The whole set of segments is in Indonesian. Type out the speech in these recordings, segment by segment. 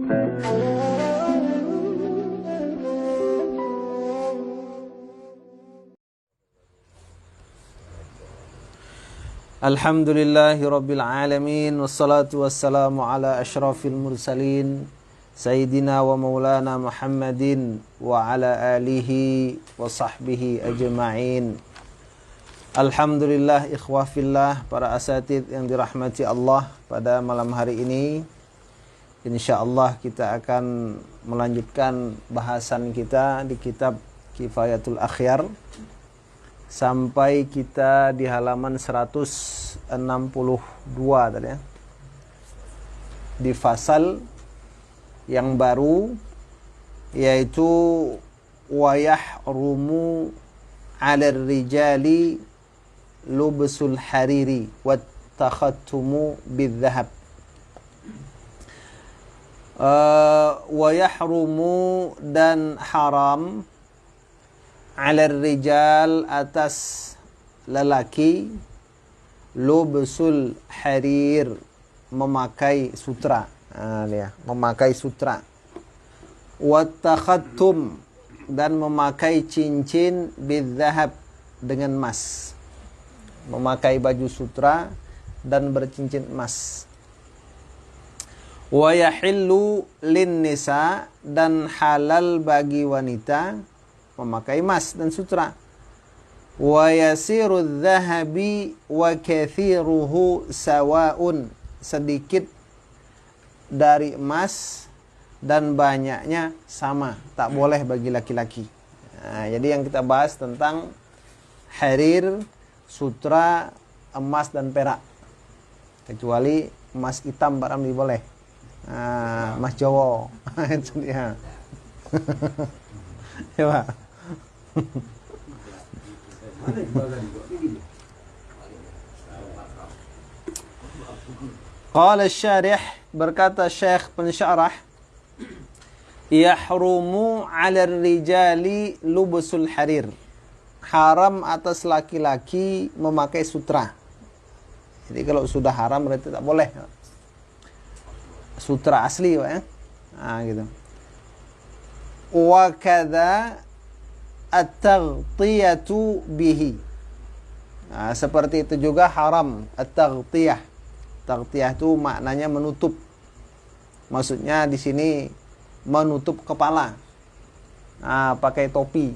Alhamdulillahi Rabbil Alamin. Wassalatu wassalamu ala ashrafil mursalin Sayyidina wa maulana Muhammadin wa ala alihi wa sahbihi ajma'in. Alhamdulillah ikhwafillah, para asatid yang dirahmati Allah. Pada malam hari ini insyaallah kita akan melanjutkan bahasan kita di kitab Kifayatul Akhyar sampai kita di halaman 162 tadi ya. Di fasal yang baru, yaitu wayahrumu 'alal rijali lubsul hariri wat takhattumu bidzahab. Wayahrumu dan haram 'alal rijal atas lelaki lubsul harir memakai sutra. Memakai sutra. Wat takhattum dan memakai cincin bidzahab dengan emas. Memakai baju sutra dan bercincin emas. Wa yahillu lin nisa dan halal bagi wanita memakai emas dan sutra. Wa yasiru adh-dhahabi wa kathiruhu sawa'un, sedikit dari emas dan banyaknya sama, tak boleh bagi laki-laki. Nah, jadi yang kita bahas tentang harir, sutra, emas dan perak. Kecuali emas hitam barang boleh. Nah, emas Jawa. Itu dia. Ya, Pak. Qala asy-syarih, berkata Syekh pensyarah, yahrumu 'alal rijali lubsul harir. Haram atas laki-laki memakai sutra. Jadi kalau sudah haram berarti tak boleh. Sutra asli, Pak ya. Nah, gitu. Wa kadza at-taghtiyatu bihi. Nah, seperti itu juga haram at-taghtiyah. Taghtiyah itu maknanya menutup. Maksudnya di sini menutup kepala. Nah, pakai topi,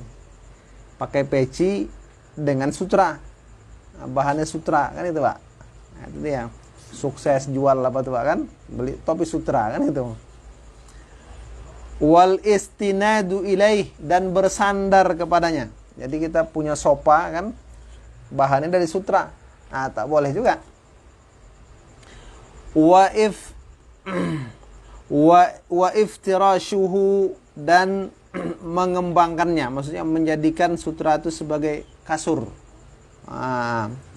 pakai peci dengan sutra. Nah, bahannya sutra kan itu, Pak. Nah, itu dia. Sukses jual apa tuh, Pak, kan? Beli topi sutra kan itu. Wal istinadu ilaih, dan bersandar kepadanya. Jadi kita punya sofa kan, bahannya dari sutra. Nah, tak boleh juga. Wa iftirashuhu, dan mengembangkannya, maksudnya menjadikan sutra itu sebagai kasur.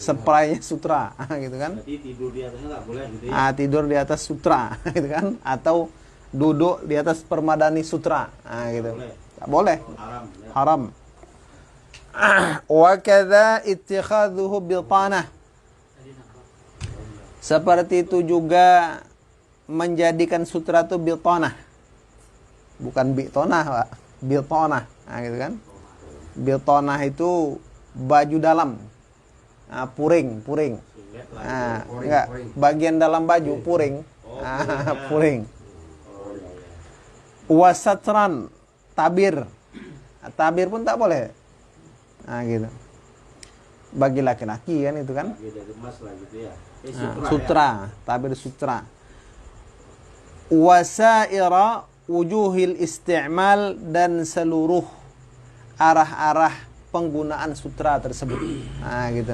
Spraynya sutra gitu kan. Jadi tidur di atasnya enggak boleh gitu ya. Tidur di atas sutra gitu kan, atau duduk di atas permadani sutra. Gitu. Tak boleh. Haram. Wa kadza ittikhadhuhu bitanah. Seperti itu juga menjadikan sutra itu bitanah. Bukan bitonah, Pak. Bitanah. Nah, gitu kan. Bitanah itu baju dalam. Nah, puring. Enggak, bagian dalam baju puring. Puring. Wasatran, tabir. Tabir pun tak boleh. Nah, gitu. Bagi laki-laki kan itu kan. Sutra, tabir sutra. Wasaira wujuhil isti'mal, dan seluruh arah-arah penggunaan sutra tersebut. Nah, gitu.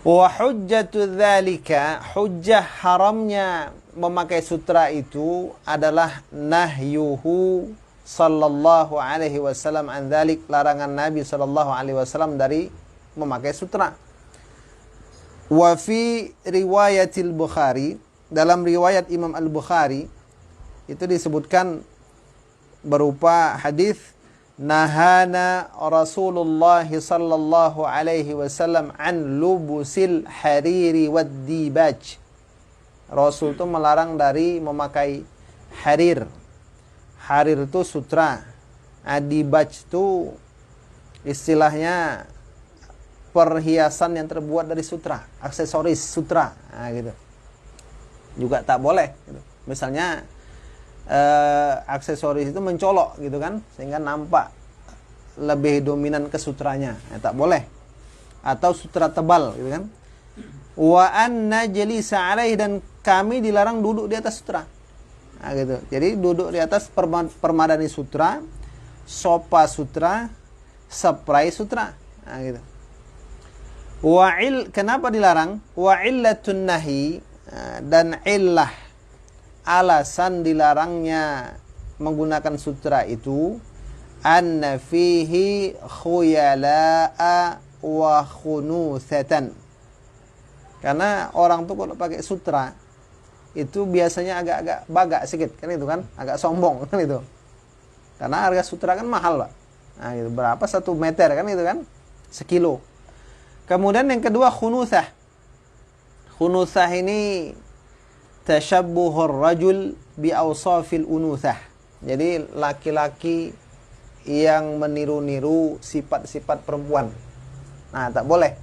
Wa hujjatu dzalika, hujjah haramnya memakai sutra itu adalah nahyuhu sallallahu alaihi wasallam an dzalik, larangan Nabi sallallahu alaihi wasallam dari memakai sutra. Wa fi riwayatil Bukhari, dalam riwayat Imam Al-Bukhari itu disebutkan berupa hadis, nahana Rasulullah sallallahu alaihi wasallam an lubusil hariri wad dibaj. Rasul itu melarang dari memakai harir. Harir itu sutra. Dibaj itu istilahnya perhiasan yang terbuat dari sutra, aksesoris sutra. Nah, gitu. Juga tak boleh gitu. Misalnya aksesoris itu mencolok gitu kan, sehingga nampak lebih dominan ke sutranya. Tak boleh. Atau sutra tebal gitu kan. Wa an najlisa alaih, dan kami dilarang duduk di atas sutra. Nah, gitu. Jadi duduk di atas permadani sutra, sopa sutra, spray sutra. Nah, gitu. Kenapa dilarang? Wa illatun nahi, dan illah alasan dilarangnya menggunakan sutra itu anna fihi khuyala'a wa khunuthatan. Karena orang tuh kalau pakai sutra itu biasanya agak-agak bagak sedikit kan, itu kan agak sombong kan itu. Karena harga sutra kan mahal, Pak. Nah, gitu. Berapa 1 meter kan itu kan? Sekilo. Kemudian yang kedua khunuthah. Khunuthah ini tashabbuhur rajul bi awsafil unuthah. Jadi laki-laki yang meniru-niru sifat-sifat perempuan. Nah, tak boleh.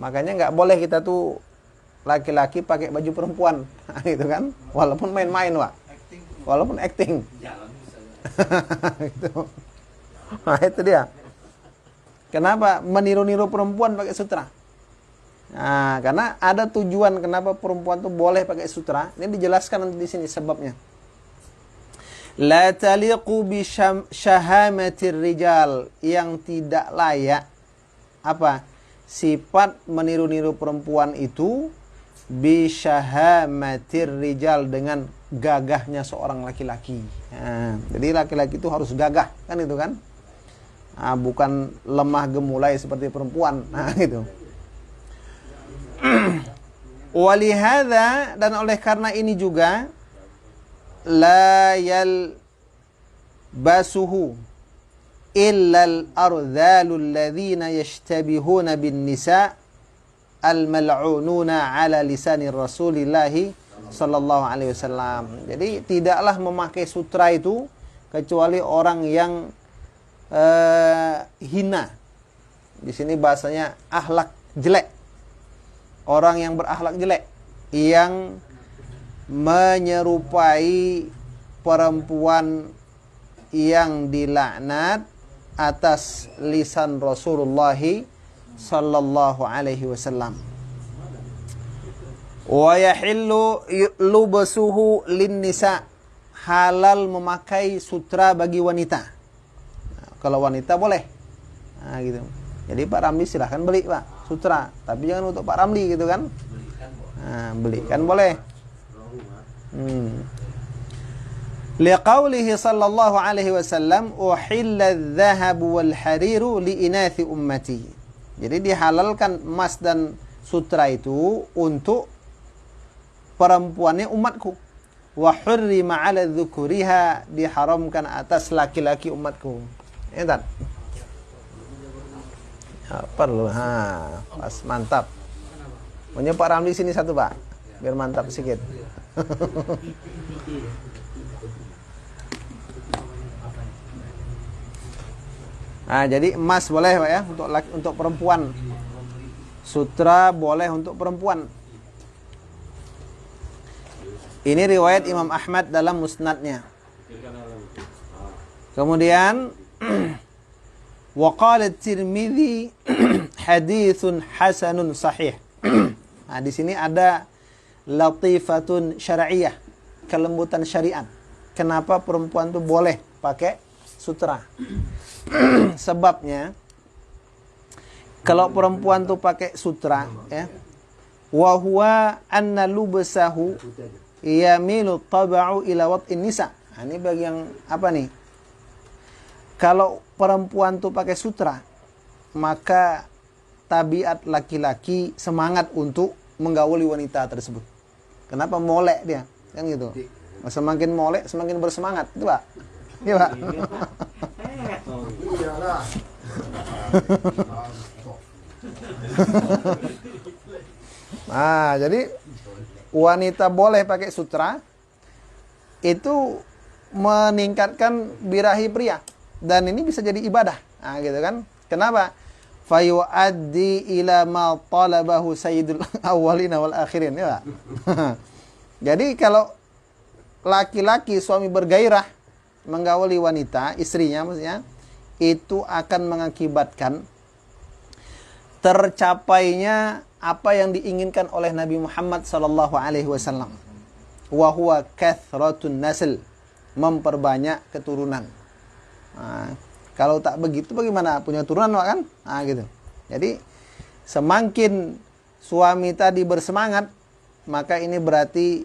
Makanya nggak boleh kita tuh laki-laki pakai baju perempuan. Nah, gitu kan. Walaupun main-main, Pak. Walaupun acting. Gitu. Nah, itu dia. Kenapa meniru-niru perempuan pakai sutra? Nah, karena ada tujuan kenapa perempuan tuh boleh pakai sutra. Ini dijelaskan nanti di sini sebabnya. La taliqu bi syahamatir rijal, yang tidak layak apa? Sifat meniru-niru perempuan itu bi syahamatir rijal, dengan gagahnya seorang laki-laki. Nah, jadi laki-laki itu harus gagah, kan itu kan? Nah, bukan lemah gemulai seperti perempuan. Nah, gitu. Walihada, dan oleh karena ini juga la yalbasuhu illal ardhalul ladzina yashtabihuna bin nisa al-mal'ununa ala lisani Rasulillah sallallahu alaihi wasallam. Jadi tidaklah memakai sutra itu kecuali orang yang hina. Di sini bahasanya akhlak jelek. Orang yang berakhlak jelek, yang menyerupai perempuan yang dilaknat atas lisan Rasulullah sallallahu alaihi wasallam. Wa yahillu lubsuhu lin-nisa, halal memakai sutra bagi wanita. Nah, kalau wanita boleh. Nah, gitu. Jadi Pak Ramli silahkan beli, Pak, sutra, tapi jangan untuk Pak Ramli gitu kan. Nah, belikan boleh. Liqaulihi sallallahu alaihi wasallam uhilla adh-dhahabu wal hariru li inathi ummati. Jadi dihalalkan emas dan sutra itu untuk perempuannya umatku. Wa hurrima 'ala dzukuriha, diharamkan atas laki-laki umatku. Ingat. Perlu. Pas mantap. Punya Pak Ramli sini satu, Pak. Biar mantap sedikit. Nah, jadi emas boleh, Pak, ya, untuk perempuan. Sutra boleh untuk perempuan. Ini riwayat Imam Ahmad dalam musnadnya. Kemudian wa qala at-Tirmidzi haditsun hasanun sahih. Nah, di sini ada latifatun syar'iyyah, kelembutan syariat. Kenapa perempuan tuh boleh pakai sutra? Sebabnya kalau perempuan tuh pakai sutra, ya, wa huwa anna lubsahu yamilu tab'u ila wat'in nisa. Nah, ini bagi yang apa nih? Kalau perempuan tuh pakai sutra, maka tabiat laki-laki semangat untuk menggauli wanita tersebut. Kenapa? Molek dia, kan gitu. Semakin molek, semakin bersemangat, itu, Pak. Iya, Pak. Iyalah. Nah, jadi wanita boleh pakai sutra itu meningkatkan birahi pria, dan ini bisa jadi ibadah. Nah, gitu kan? Kenapa? Fayu'addi ila ma talabahu sayyidul awwalina wal akhirin, ya. Jadi kalau laki-laki suami bergairah menggauli wanita, istrinya maksudnya, itu akan mengakibatkan tercapainya apa yang diinginkan oleh Nabi Muhammad sallallahu alaihi wasallam. Wa huwa kathratun nasl, memperbanyak keturunan. Nah, kalau tak begitu bagaimana punya turunan, kan? Nah, gitu. Jadi semakin suami tadi bersemangat, maka ini berarti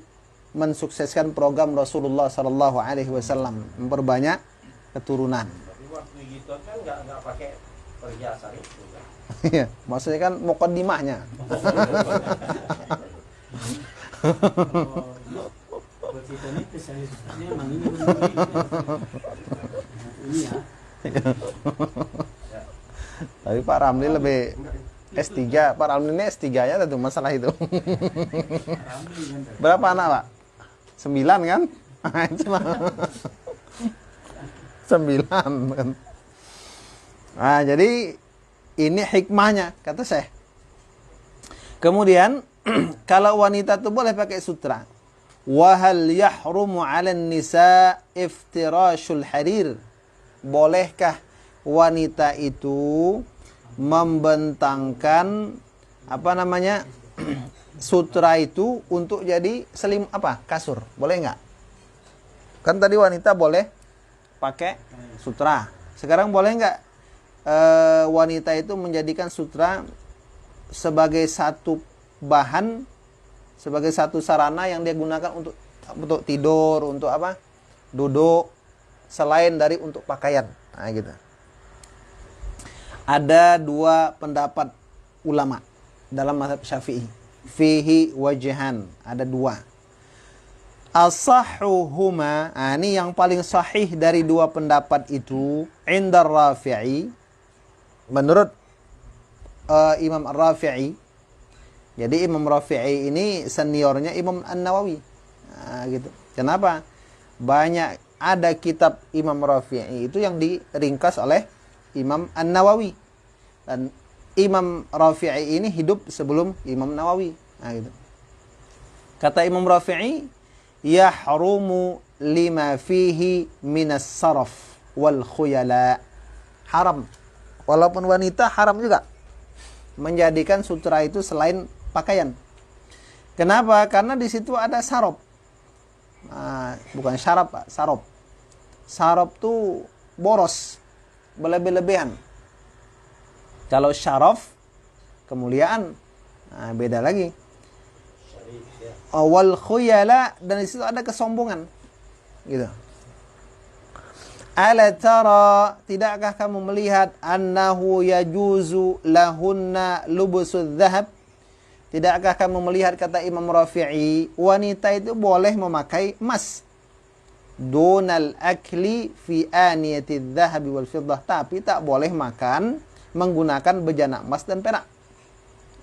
mensukseskan program Rasulullah sallallahu alaihi wasallam, memperbanyak keturunan. Tapi waktu gitu kan nggak pakai perhiasan itu kan. Iya, maksudnya kan muqaddimahnya. Tapi Pak Ramli lebih S3, Pak Ramli ini S3-nya tentu masalah itu. Berapa anak, Pak? 9 kan? 9 kan. Nah, jadi ini hikmahnya, kata saya. Kemudian kalau wanita itu boleh pakai sutra. Wa hal yahrumu 'alan nisa iftirashul harir? Bolehkah wanita itu membentangkan sutra itu untuk jadi kasur? Boleh nggak? Kan tadi wanita boleh pakai sutra. Sekarang boleh nggak wanita itu menjadikan sutra sebagai satu bahan, sebagai satu sarana yang dia gunakan untuk tidur, untuk duduk, selain dari untuk pakaian. Nah, gitu. Ada 2 pendapat ulama dalam mazhab Syafi'i. Fihi wajhan, ada 2. As-sahhuhuma, ini yang paling sahih dari 2 pendapat itu, indar Rafi'i, menurut Imam Rafi'i. Jadi Imam Rafi'i ini seniornya Imam An-Nawawi. Nah, gitu. Kenapa? Banyak ada kitab Imam Rafi'i itu yang diringkas oleh Imam An-Nawawi. Dan Imam Rafi'i ini hidup sebelum Imam Nawawi. Nah, gitu. Kata Imam Rafi'i, yahrumu lima fihi minas saraf wal khuyala. Haram. Walaupun wanita, haram juga menjadikan sutra itu selain pakaian. Kenapa? Karena di situ ada sarop. Nah, bukan syarab, Pak, sarop. Sarop tuh boros, berlebih-lebihan. Kalau syaraf, kemuliaan, nah, beda lagi. Wal khuyala, dan di situ ada kesombongan, gitu. Ala tara, tidakkah kamu melihat annahu yajuzu lahunna lubusudz dzahab? Tidakkah kamu melihat, kata Imam Rafi'i, wanita itu boleh memakai emas. Dunal akli fi aniyatidz dzahabi wal fiddah, tapi tak boleh makan menggunakan bejana emas dan perak.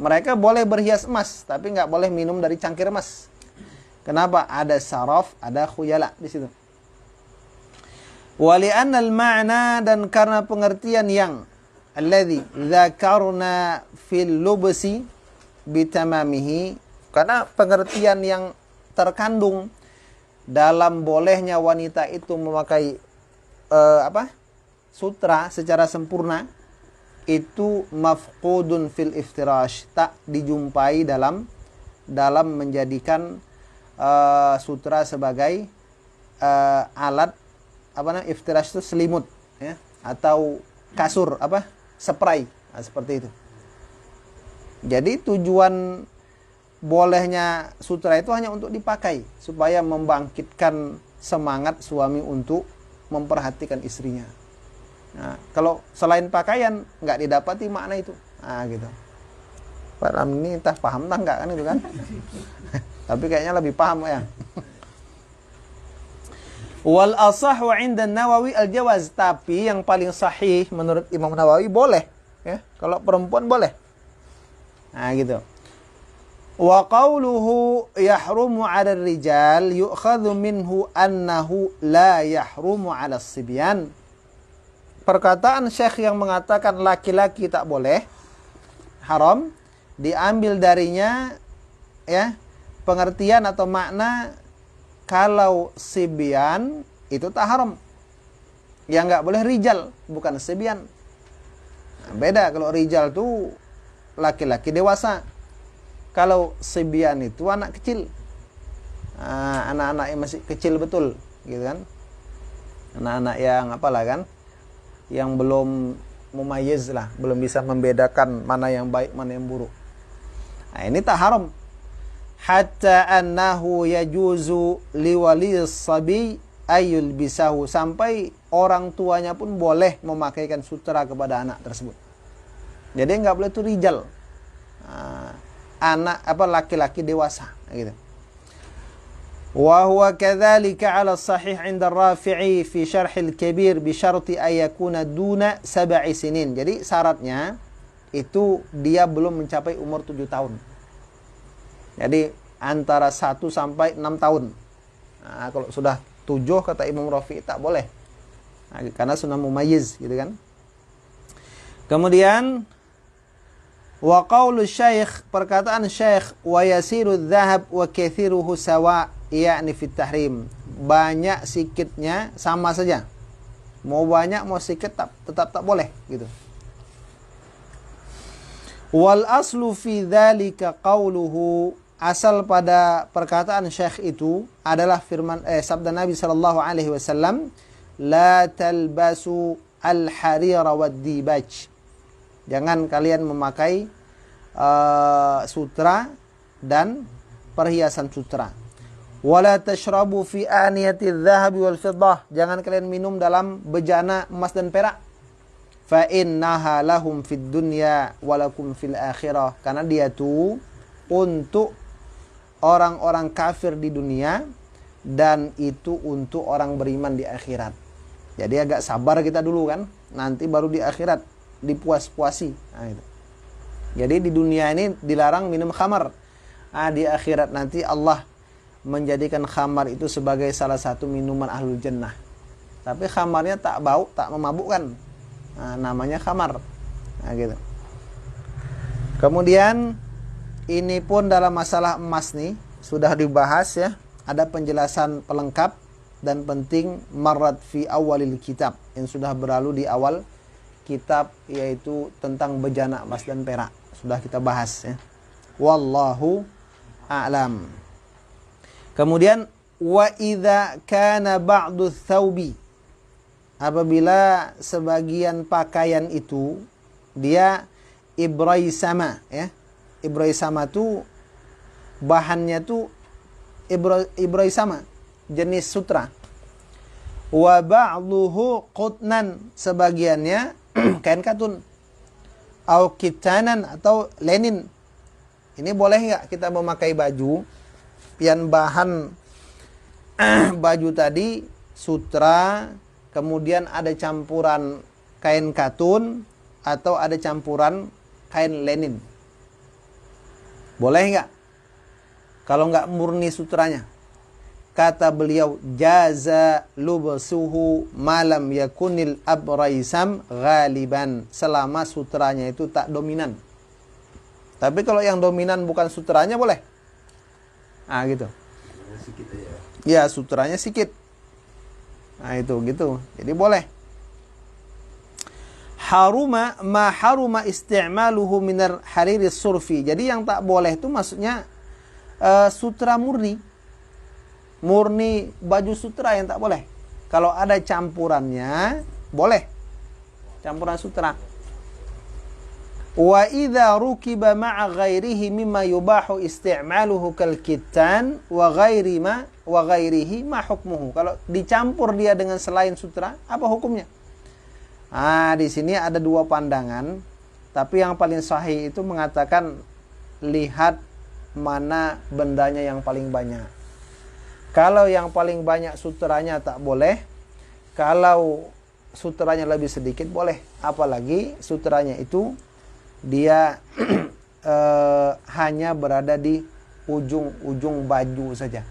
Mereka boleh berhias emas, tapi nggak boleh minum dari cangkir emas. Kenapa? Ada saraf, ada khuyala di situ. Wali'anna al-ma'na, dan karena pengertian yang alladhi dzakarna fil lubsi bitamamihi, karena pengertian yang terkandung dalam bolehnya wanita itu memakai sutra secara sempurna, itu mafqudun fil iftirash, tak dijumpai dalam menjadikan sutra sebagai alat iftirash itu selimut, ya, atau kasur, spray, seperti itu. Jadi tujuan bolehnya sutra itu hanya untuk dipakai supaya membangkitkan semangat suami untuk memperhatikan istrinya. Nah, kalau selain pakaian nggak didapati makna itu. Nah, gitu. Pak Ram ini entah paham entah nggak kan itu kan? Tapi kayaknya lebih paham ya. Wal asahhu 'inda Nawawi al-jawaz, tapi yang paling sahih menurut Imam Nawawi boleh, ya. Kalau perempuan boleh. Nah, gitu. Wa qawluhu yahrumu 'ala rijal yu'khadhu minhu annahu la yahrumu 'ala sibyan. Perkataan Syekh yang mengatakan laki-laki tak boleh haram diambil darinya ya pengertian atau makna kalau sibyan itu tak haram. Yang enggak boleh rijal, bukan sibyan. Nah, beda kalau rijal tuh laki-laki dewasa. Kalau sibyan itu anak kecil. Anak-anak yang masih kecil betul, gitu kan. Anak-anak yang apalah kan? Yang belum mumayyiz lah, belum bisa membedakan mana yang baik, mana yang buruk. Nah, ini tak haram. Hatta annahu yajuzu liwali sabi ayul bisahu, sampai orang tuanya pun boleh memakaikan sutra kepada anak tersebut. Jadi enggak boleh itu rijal. Anak laki-laki dewasa gitu. Wa huwa kadzalika 'ala sahih 'inda ar-Rafi'i fi syarh al-kabir bi syarti ay yakuna duna 7 sinin. Jadi syaratnya itu dia belum mencapai umur 7 tahun. Jadi antara 1 sampai 6 tahun. Nah, kalau sudah 7 kata Imam Rafi'i tak boleh. Nah, karena sunnah mumayyiz gitu kan. Kemudian wa qaulu syekh, perkataan syekh, wa yasiru dhahab wa kathiruhu sawa, yakni fit tahrim. Banyak sikitnya sama saja. Mau banyak mau sikit tetap tak boleh gitu. Wal aslu fi dzalika qauluhu, asal pada perkataan syekh itu adalah firman sabda Nabi sallallahu alaihi wasallam, la talbasu al-harira wad-dibaj. Jangan kalian memakai sutra dan perhiasan sutra. Wala tashrabu fi aniyati adh-dhahabi wal fiddah. Jangan kalian minum dalam bejana emas dan perak. Fa innaha lahum fid dunya wa lakum fil akhirah. Karena dia itu untuk orang-orang kafir di dunia dan itu untuk orang beriman di akhirat. Jadi agak sabar kita dulu kan, nanti baru di akhirat dipuas-puasi. Nah, itu. Jadi di dunia ini dilarang minum khamar. Di akhirat nanti Allah menjadikan khamar itu sebagai salah satu minuman ahlul jannah. Tapi khamarnya tak bau, tak memabukkan. Namanya khamar. Nah, gitu. Kemudian ini pun dalam masalah emas nih sudah dibahas ya. Ada penjelasan pelengkap dan penting marrat fi awalil kitab yang sudah berlalu di awal kitab, yaitu tentang bejana emas dan perak. Sudah kita bahas ya. Wallahu a'lam. Kemudian wa idza kana ba'du thawbi, apabila sebagian pakaian itu dia ibraisama ya. Ibraisama tu bahannya tu ibraisama, jenis sutra. Wa ba'duhu qutnan, sebagiannya kain katun, au kitanan atau lenin. Ini boleh nggak kita memakai baju yang bahan baju tadi sutra, kemudian ada campuran kain katun atau ada campuran kain lenin? Boleh nggak? Kalau nggak murni sutranya. Kata beliau, jaza lubsuhu malam yakunil abraisam ghaliban, selama sutranya itu tak dominan. Tapi kalau yang dominan bukan sutranya boleh. Gitu. Sikit aja. Ya, sutranya sikit. Itu gitu. Jadi boleh. Haruma ma haruma isti'maluhu minar hariri surfi. Jadi yang tak boleh itu maksudnya sutra murni. Murni baju sutra yang tak boleh. Kalau ada campurannya boleh. Campuran sutra. Wa idza rukiba ma'a ghairihi mimma yubahu isti'maluhu kal kittan wa ghairihi ma hukmuhu. Kalau dicampur dia dengan selain sutra, apa hukumnya? Di sini ada dua pandangan, tapi yang paling sahih itu mengatakan lihat mana bendanya yang paling banyak. Kalau yang paling banyak sutranya tak boleh. Kalau sutranya lebih sedikit boleh. Apalagi sutranya itu dia hanya berada di ujung-ujung baju saja.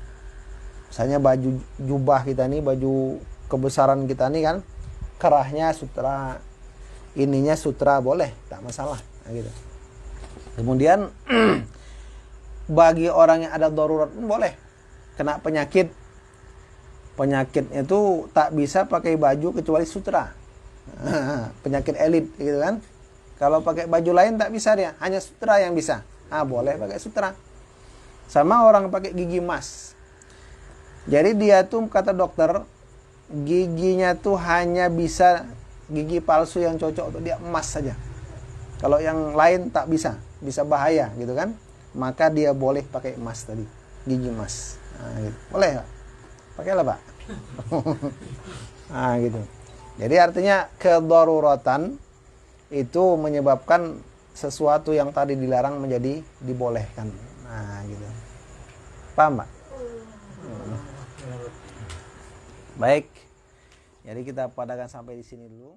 Misalnya baju jubah kita nih, baju kebesaran kita nih kan, kerahnya sutra, ininya sutra, boleh, tak masalah. Nah, gitu. Kemudian bagi orang yang ada darurat pun boleh. Kena penyakitnya itu tak bisa pakai baju kecuali sutra. Penyakit elit gitu kan. Kalau pakai baju lain tak bisa dia, hanya sutra yang bisa. Boleh pakai sutra. Sama orang pakai gigi emas. Jadi dia tuh kata dokter, giginya tuh hanya bisa gigi palsu yang cocok untuk dia emas saja. Kalau yang lain tak bisa bahaya gitu kan. Maka dia boleh pakai emas tadi, gigi emas. Gitu. Boleh nggak? Pakailah Pak. Gitu. Jadi artinya kedaruratan itu menyebabkan sesuatu yang tadi dilarang menjadi dibolehkan. Gitu. Paham Pak? Baik. Jadi kita padakan sampai di sini dulu.